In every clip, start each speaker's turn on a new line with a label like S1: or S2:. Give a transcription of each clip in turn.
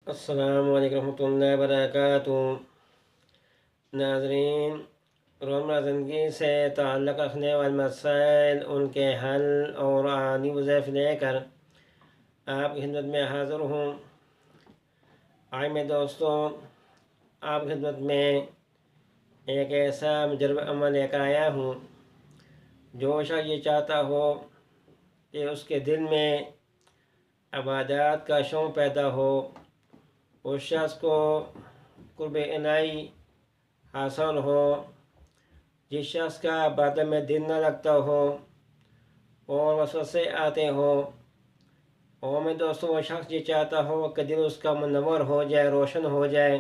S1: السلام علیکم ورحمۃ اللہ وبرکاتہ۔ ناظرین، روزمرہ زندگی سے تعلق رکھنے والے مسائل، ان کے حل اور آنی وظائف لے کر آپ کی خدمت میں حاضر ہوں۔ آج میں دوستوں آپ کی خدمت میں ایک ایسا مجرب عمل لے کر آیا ہوں جو شخص یہ چاہتا ہو کہ اس کے دل میں عبادات کا شوق پیدا ہو، اس شخص کو قرب الہی حاصل ہو، جس شخص کا عبادت میں دل نہ لگتا ہو اور وسوسے آتے ہو، اور میں دوستوں وہ شخص یہ چاہتا ہو کہ دل اس کا منور ہو جائے، روشن ہو جائے،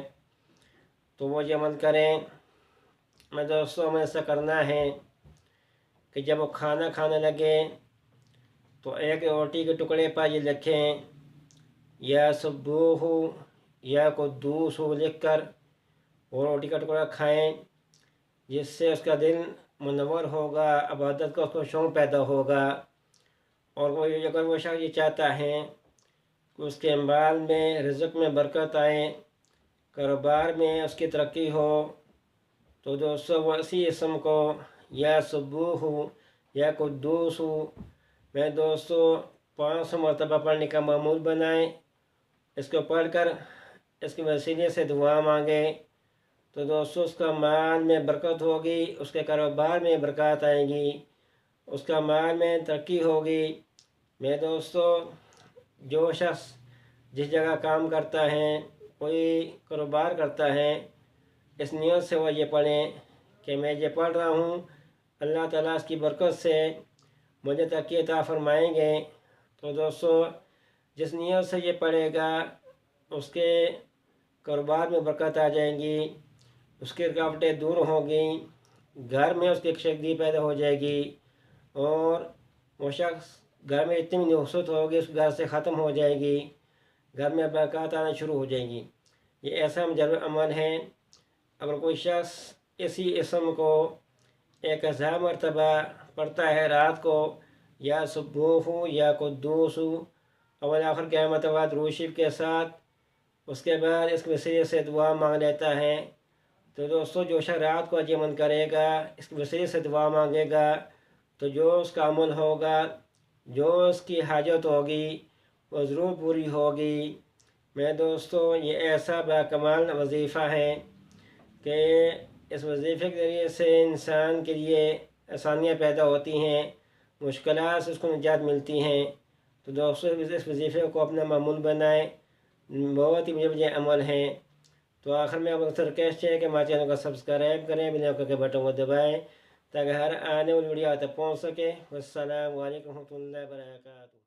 S1: تو وہ یہ عمل کریں۔ میں دوستوں میں ایسا کرنا ہے کہ جب وہ کھانا کھانے لگے تو ایک روٹی کے ٹکڑے پر یہ لکھیں یا سبوح یا قدوس لکھ کر وہ روٹی کا ٹکڑا کھائیں، جس سے اس کا دل منور ہوگا، عبادت کا اس کو شوق پیدا ہوگا۔ اور وہ اگر وہ شخص یہ چاہتا ہے کہ اس کے مال میں، رزق میں برکت آئے، کاروبار میں اس کی ترقی ہو، تو دوستو وہ اسی اسم کو یا سبوح یا قدوس میں دوستو 500 مرتبہ پڑھنے کا معمول بنائیں۔ اس کو پڑھ کر اس کے وسیلے سے دعا مانگے تو دوستو اس کا مال میں برکت ہوگی، اس کے کاروبار میں برکات آئے گی، اس کا مال میں ترقی ہوگی۔ میرے دوستو، جو شخص جس جگہ کام کرتا ہے، کوئی کاروبار کرتا ہے، اس نیت سے وہ یہ پڑھیں کہ میں یہ پڑھ رہا ہوں، اللہ تعالیٰ اس کی برکت سے مجھے ترقی عطا فرمائیں گے۔ تو دوستو جس نیت سے یہ پڑھے گا اس کے کاروبار میں برکت آ جائیں گی، اس کی رکاوٹیں دور ہوں گی، گھر میں اس کی کشیدگی پیدا ہو جائے گی، اور وہ شخص گھر میں اتنی نحوست ہوگی اس گھر سے ختم ہو جائے گی، گھر میں برکات آنا شروع ہو جائیں گی۔ یہ ایسا مجرب عمل ہے، اگر کوئی شخص اسی اسم کو 1000 مرتبہ پڑھتا ہے رات کو، یا سبوح یا قدوس اول آخر کے مرتبہ درود شریف کے ساتھ، اس کے بعد اس کے وسیلے سے دعا مانگ لیتا ہے، تو دوستو جو شخص رات کو یہ عمل کرے گا، اس کے وسیلے سے دعا مانگے گا، تو جو اس کا عمل ہوگا، جو اس کی حاجت ہوگی، وہ ضرور پوری ہوگی۔ میرے دوستو، یہ ایسا باکمال وظیفہ ہے کہ اس وظیفے کے ذریعے سے انسان کے لیے آسانیاں پیدا ہوتی ہیں، مشکلات سے اس کو نجات ملتی ہیں۔ تو دوستو اس وظیفے کو اپنا معمول بنائیں، بہت ہی مجھے عمل ہیں۔ تو آخر میں آپ کو ریکویسٹ ہے کہ ہمارے چینل کو سبسکرائب کریں، بیل آئیکن کے بٹن کو دبائیں تاکہ ہر آنے والی ویڈیو آپ تک پہنچ سکے۔ والسلام علیکم ورحمۃ اللہ وبرکاتہ۔